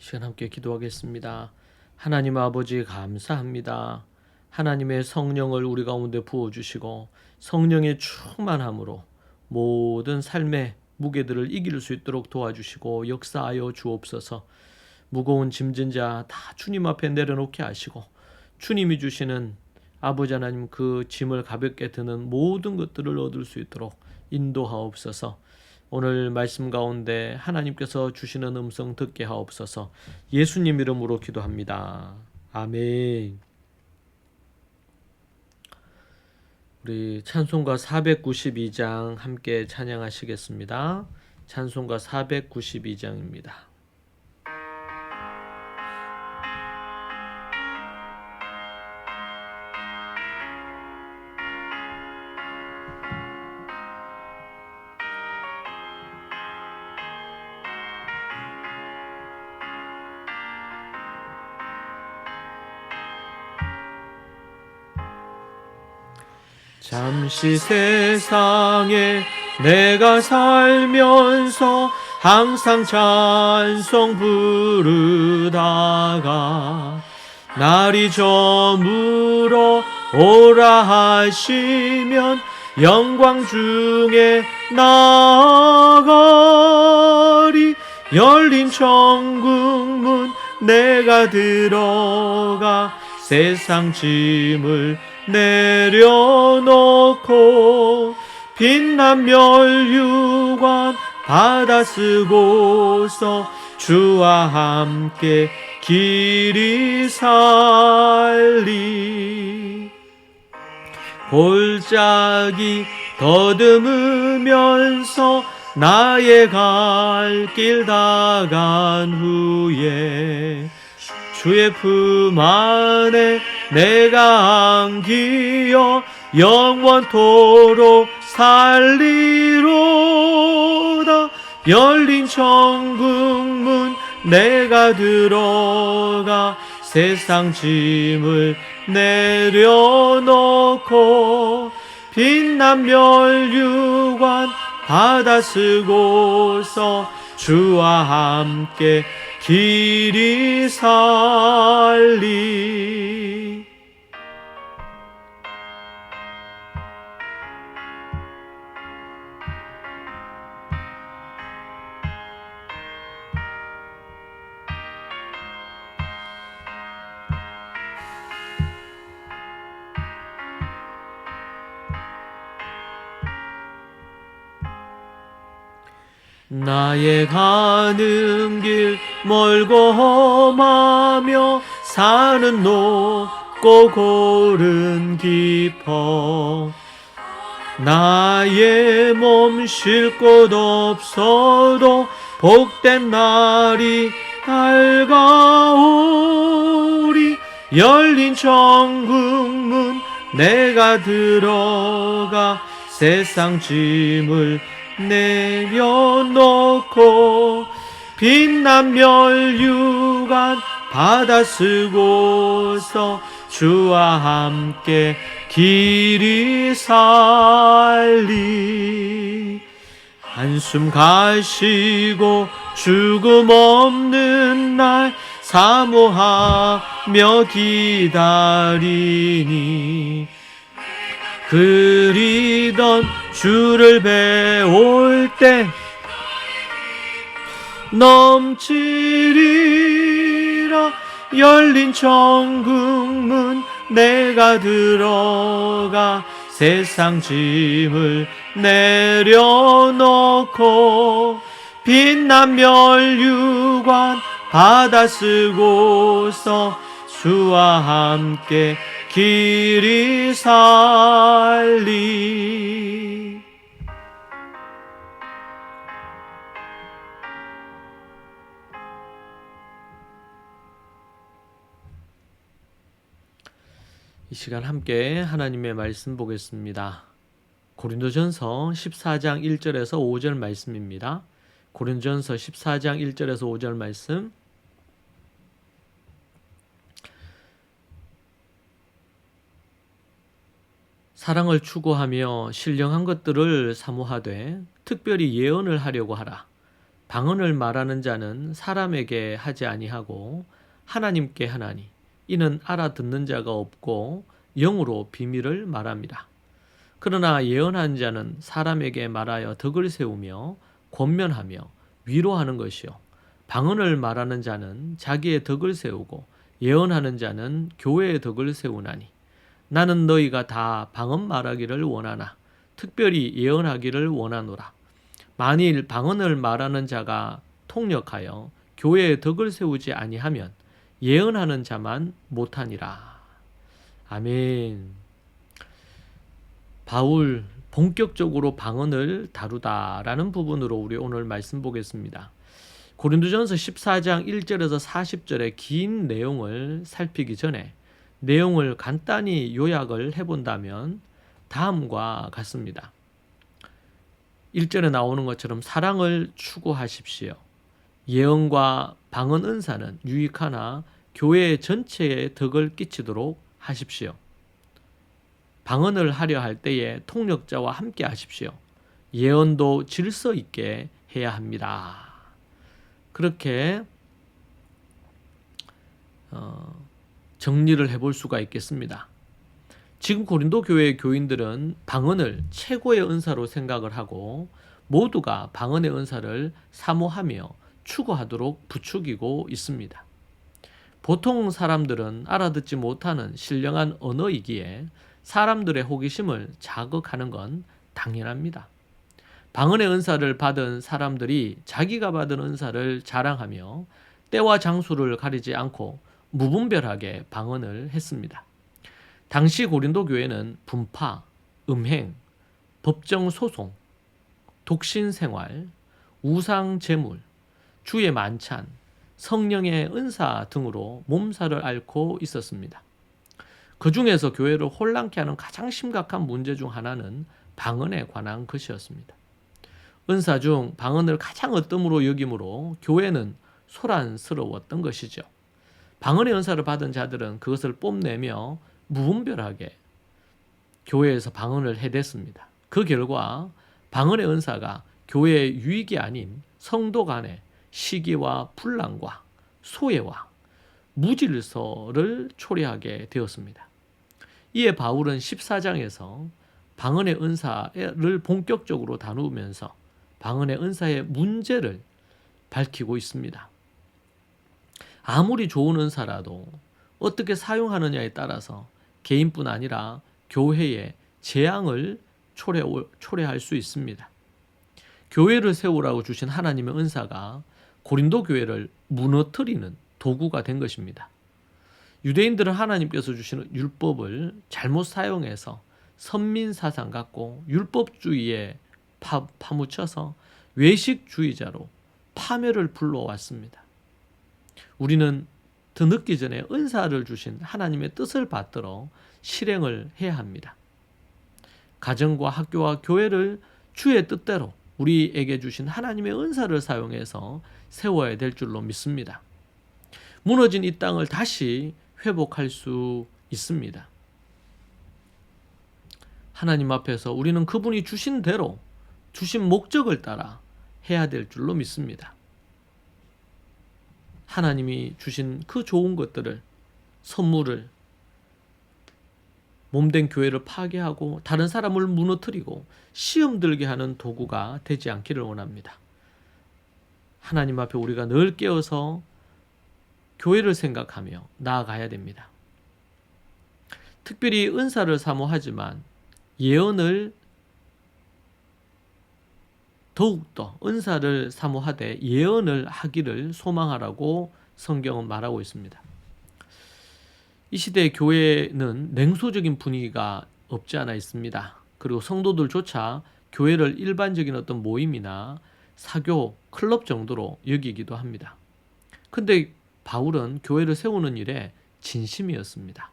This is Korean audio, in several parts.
시간 함께 기도하겠습니다. 하나님 아버지 감사합니다. 하나님의 성령을 우리 가운데 부어주시고 성령의 충만함으로 모든 삶의 무게들을 이길 수 있도록 도와주시고 역사하여 주옵소서. 무거운 짐진 자 다 주님 앞에 내려놓게 하시고 주님이 주시는 아버지 하나님 그 짐을 가볍게 드는 모든 것들을 얻을 수 있도록 인도하옵소서. 오늘 말씀 가운데 하나님께서 주시는 음성 듣게 하옵소서. 예수님 이름으로 기도합니다. 아멘. 우리 찬송가 492장 함께 찬양하시겠습니다. 찬송가 492장입니다. 잠시 세상에 내가 살면서 항상 찬송 부르다가 날이 저물어 오라 하시면 영광 중에 나아가리. 열린 천국문 내가 들어가 세상 짐을 내려놓고 빛난 멸류관 받아 쓰고서 주와 함께 길이 살리. 골짜기 더듬으면서 나의 갈 길 다 간 후에 주의 품 안에 내가 안기어 영원토록 살리로다. 열린 천국문 내가 들어가 세상 짐을 내려놓고 빛난 멸류관 받아 쓰고서 주와 함께 길이 살리. 나의 가는 길 멀고 험하며 산은 높고 골은 깊어 나의 몸 쉴 곳 없어도 복된 날이 밝아오리. 열린 천국문 내가 들어가 세상 짐을 내려놓고 빛난 멸류관 받아 쓰고서 주와 함께 길이 살리. 한숨 가시고 죽음 없는 날 사모하며 기다리니 그리던 주를 배울 때 넘치리라. 열린 천국문 내가 들어가 세상 짐을 내려놓고 빛난 멸류관 받아 쓰고서 주와 함께 길이 살리. 이 시간 함께 하나님의 말씀 보겠습니다. 고린도전서 14장 1절에서 5절 말씀입니다. 고린도전서 14장 1절에서 5절 말씀. 사랑을 추구하며 신령한 것들을 사모하되 특별히 예언을 하려고 하라. 방언을 말하는 자는 사람에게 하지 아니하고 하나님께 하나니 이는 알아듣는 자가 없고 영으로 비밀을 말합니다. 그러나 예언한 자는 사람에게 말하여 덕을 세우며 권면하며 위로하는 것이요 방언을 말하는 자는 자기의 덕을 세우고 예언하는 자는 교회의 덕을 세우나니 나는 너희가 다 방언 말하기를 원하나 특별히 예언하기를 원하노라. 만일 방언을 말하는 자가 통역하여 교회의 덕을 세우지 아니하면 예언하는 자만 못하니라. 아멘. 바울 본격적으로 방언을 다루다라는 부분으로 우리 오늘 말씀 보겠습니다. 고린도전서 14장 1절에서 40절의 긴 내용을 살피기 전에 내용을 간단히 요약을 해본다면 다음과 같습니다. 1절에 나오는 것처럼 사랑을 추구하십시오. 예언과 방언 은사는 유익하나 교회 전체에 덕을 끼치도록 하십시오. 방언을 하려 할 때에 통역자와 함께 하십시오. 예언도 질서 있게 해야 합니다. 그렇게 정리를 해볼 수가 있겠습니다. 지금 고린도 교회의 교인들은 방언을 최고의 은사로 생각을 하고 모두가 방언의 은사를 사모하며 추구하도록 부추기고 있습니다. 보통 사람들은 알아듣지 못하는 신령한 언어이기에 사람들의 호기심을 자극하는 건 당연합니다. 방언의 은사를 받은 사람들이 자기가 받은 은사를 자랑하며 때와 장소를 가리지 않고 무분별하게 방언을 했습니다. 당시 고린도 교회는 분파, 음행, 법정 소송, 독신 생활, 우상 제물, 주의 만찬, 성령의 은사 등으로 몸살을 앓고 있었습니다. 그 중에서 교회를 혼란케 하는 가장 심각한 문제 중 하나는 방언에 관한 것이었습니다. 은사 중 방언을 가장 으뜸으로 여김으로 교회는 소란스러웠던 것이죠. 방언의 은사를 받은 자들은 그것을 뽐내며 무분별하게 교회에서 방언을 해댔습니다. 그 결과 방언의 은사가 교회의 유익이 아닌 성도 간의 시기와 분란과 소외와 무질서를 초래하게 되었습니다. 이에 바울은 14장에서 방언의 은사를 본격적으로 다루면서 방언의 은사의 문제를 밝히고 있습니다. 아무리 좋은 은사라도 어떻게 사용하느냐에 따라서 개인뿐 아니라 교회에 재앙을 초래할 수 있습니다. 교회를 세우라고 주신 하나님의 은사가 고린도 교회를 무너뜨리는 도구가 된 것입니다. 유대인들은 하나님께서 주시는 율법을 잘못 사용해서 선민사상 갖고 율법주의에 파묻혀서 외식주의자로 파멸을 불러왔습니다. 우리는 더 늦기 전에 은사를 주신 하나님의 뜻을 받들어 실행을 해야 합니다. 가정과 학교와 교회를 주의 뜻대로 우리에게 주신 하나님의 은사를 사용해서 세워야 될 줄로 믿습니다. 무너진 이 땅을 다시 회복할 수 있습니다. 하나님 앞에서 우리는 그분이 주신 대로 주신 목적을 따라 해야 될 줄로 믿습니다. 하나님이 주신 그 좋은 것들을, 선물을 몸된 교회를 파괴하고 다른 사람을 무너뜨리고 시험 들게 하는 도구가 되지 않기를 원합니다. 하나님 앞에 우리가 늘 깨어서 교회를 생각하며 나아가야 됩니다. 특별히 은사를 사모하지만 예언을 더욱더 은사를 사모하되 예언을 하기를 소망하라고 성경은 말하고 있습니다. 이 시대의 교회는 냉소적인 분위기가 없지 않아 있습니다. 그리고 성도들조차 교회를 일반적인 어떤 모임이나 사교, 클럽 정도로 여기기도 합니다. 근데 바울은 교회를 세우는 일에 진심이었습니다.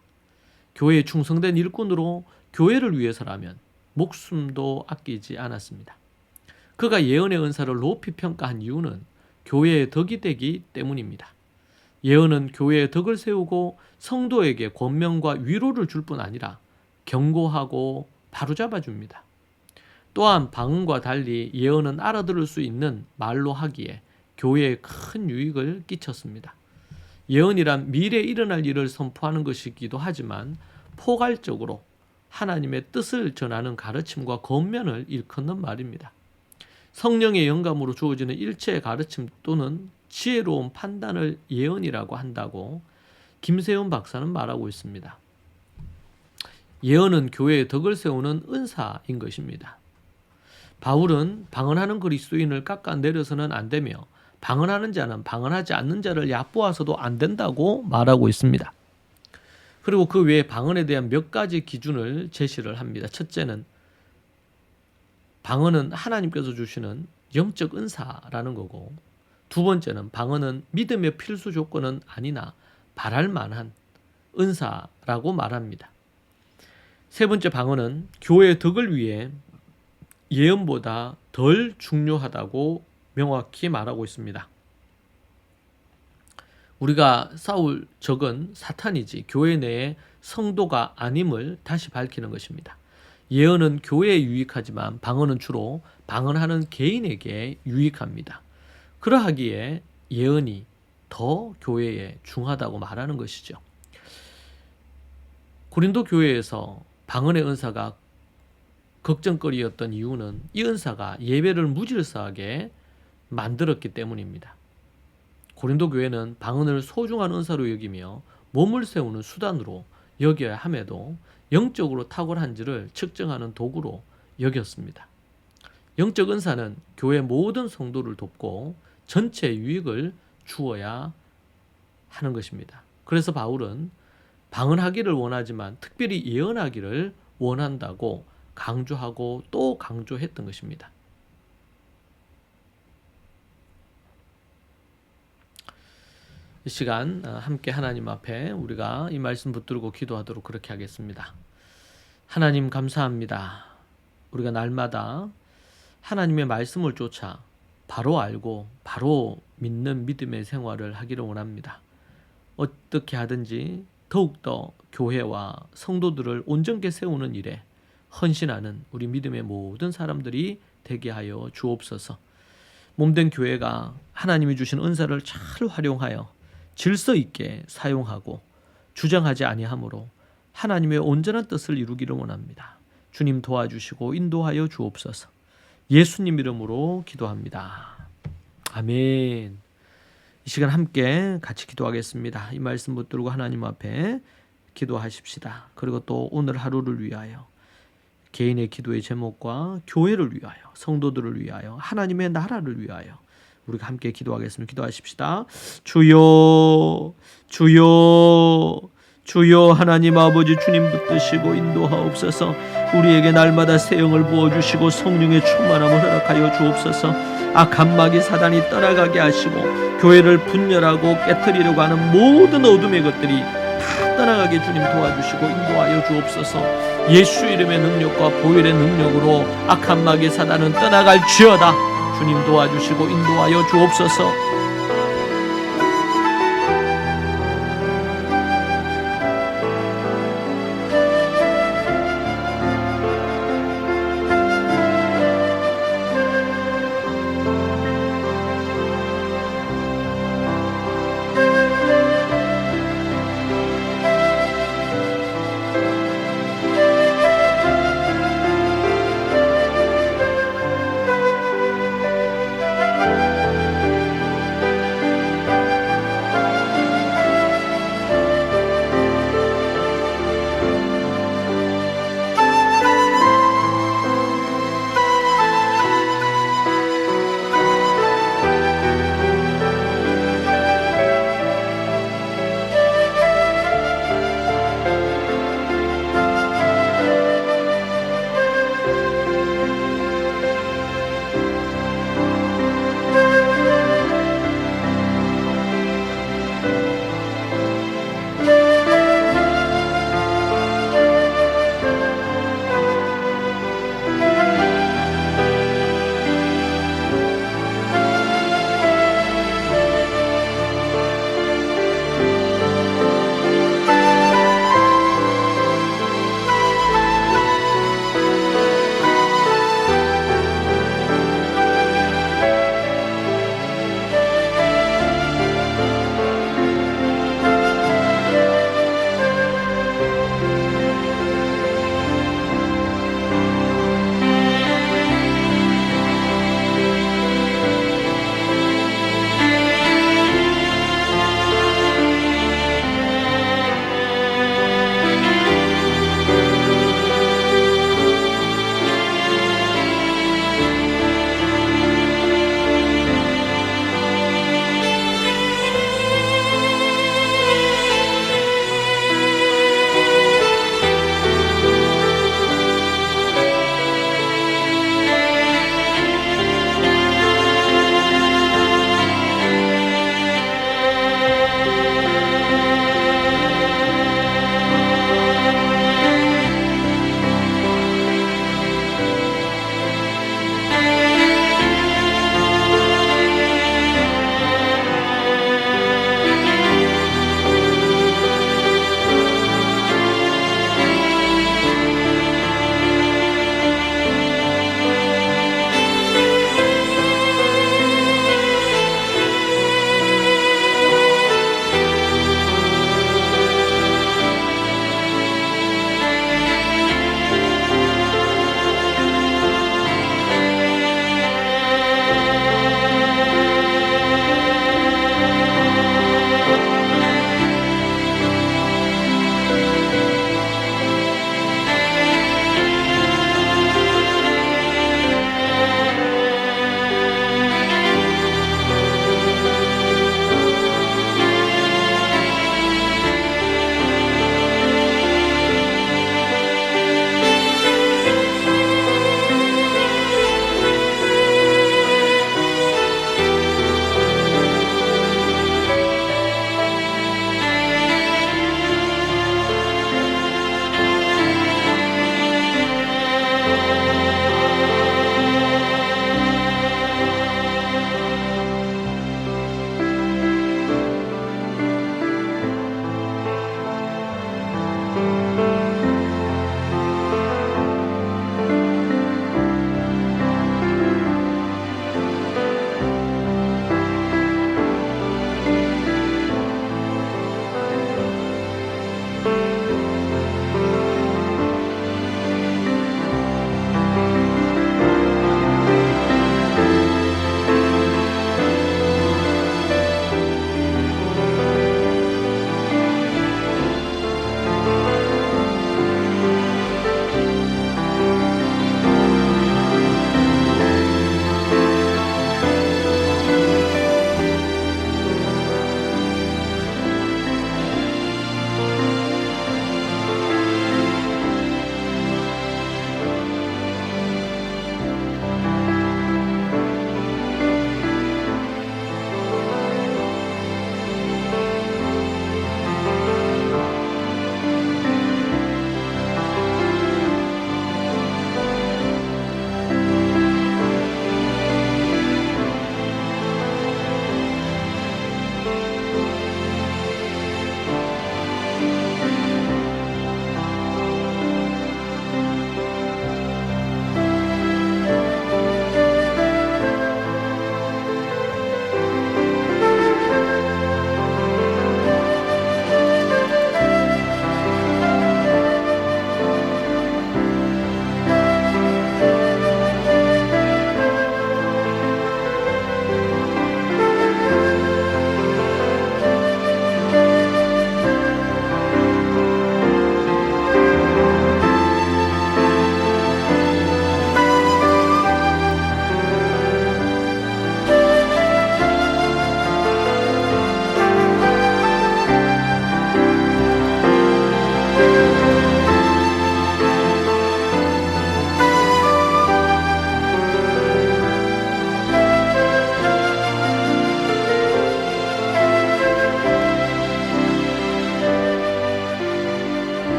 교회에 충성된 일꾼으로 교회를 위해서라면 목숨도 아끼지 않았습니다. 그가 예언의 은사를 높이 평가한 이유는 교회의 덕이 되기 때문입니다. 예언은 교회의 덕을 세우고 성도에게 권면과 위로를 줄 뿐 아니라 경고하고 바로잡아 줍니다. 또한 방언과 달리 예언은 알아들을 수 있는 말로 하기에 교회에 큰 유익을 끼쳤습니다. 예언이란 미래에 일어날 일을 선포하는 것이기도 하지만 포괄적으로 하나님의 뜻을 전하는 가르침과 권면을 일컫는 말입니다. 성령의 영감으로 주어지는 일체의 가르침 또는 지혜로운 판단을 예언이라고 한다고 김세훈 박사는 말하고 있습니다. 예언은 교회의 덕을 세우는 은사인 것입니다. 바울은 방언하는 그리스도인을 깎아내려서는 안 되며 방언하는 자는 방언하지 않는 자를 얕보아서도 안 된다고 말하고 있습니다. 그리고 그 외에 방언에 대한 몇 가지 기준을 제시를 합니다. 첫째는 방언은 하나님께서 주시는 영적 은사라는 거고, 두 번째는 방언은 믿음의 필수 조건은 아니나 바랄 만한 은사라고 말합니다. 세 번째, 방언은 교회의 덕을 위해 예언보다 덜 중요하다고 명확히 말하고 있습니다. 우리가 싸울 적은 사탄이지 교회 내의 성도가 아님을 다시 밝히는 것입니다. 예언은 교회에 유익하지만 방언은 주로 방언하는 개인에게 유익합니다. 그러하기에 예언이 더 교회에 중하다고 말하는 것이죠. 고린도 교회에서 방언의 은사가 걱정거리였던 이유는 이 은사가 예배를 무질서하게 만들었기 때문입니다. 고린도 교회는 방언을 소중한 은사로 여기며 몸을 세우는 수단으로 여겨야 함에도 영적으로 탁월한지를 측정하는 도구로 여겼습니다. 영적 은사는 교회 모든 성도를 돕고 전체 유익을 주어야 하는 것입니다. 그래서 바울은 방언하기를 원하지만 특별히 예언하기를 원한다고 강조하고 또 강조했던 것입니다. 이 시간 함께 하나님 앞에 우리가 이 말씀 붙들고 기도하도록 그렇게 하겠습니다. 하나님 감사합니다. 우리가 날마다 하나님의 말씀을 쫓아 바로 알고 바로 믿는 믿음의 생활을 하기를 원합니다. 어떻게 하든지 더욱더 교회와 성도들을 온전케 세우는 일에 헌신하는 우리 믿음의 모든 사람들이 되게 하여 주옵소서. 몸된 교회가 하나님이 주신 은사를 잘 활용하여 질서 있게 사용하고 주장하지 아니하므로 하나님의 온전한 뜻을 이루기를 원합니다. 주님 도와주시고 인도하여 주옵소서. 예수님 이름으로 기도합니다. 아멘. 이 시간 함께 같이 기도하겠습니다. 이 말씀 붙들고 하나님 앞에 기도하십시다. 그리고 또 오늘 하루를 위하여 개인의 기도의 제목과 교회를 위하여 성도들을 위하여 하나님의 나라를 위하여 우리가 함께 기도하겠습니다. 기도하십시다. 주여 주여 주여 하나님 아버지 주님 붙드시고 인도하옵소서. 우리에게 날마다 새 영을 부어주시고 성령의 충만함을 허락하여 주옵소서. 악한 마귀 사단이 떠나가게 하시고 교회를 분열하고 깨트리려고 하는 모든 어둠의 것들이 다 떠나가게 주님 도와주시고 인도하여 주옵소서. 예수 이름의 능력과 보혈의 능력으로 악한 마귀 사단은 떠나갈지어다. 주님 도와주시고 인도하여 주옵소서.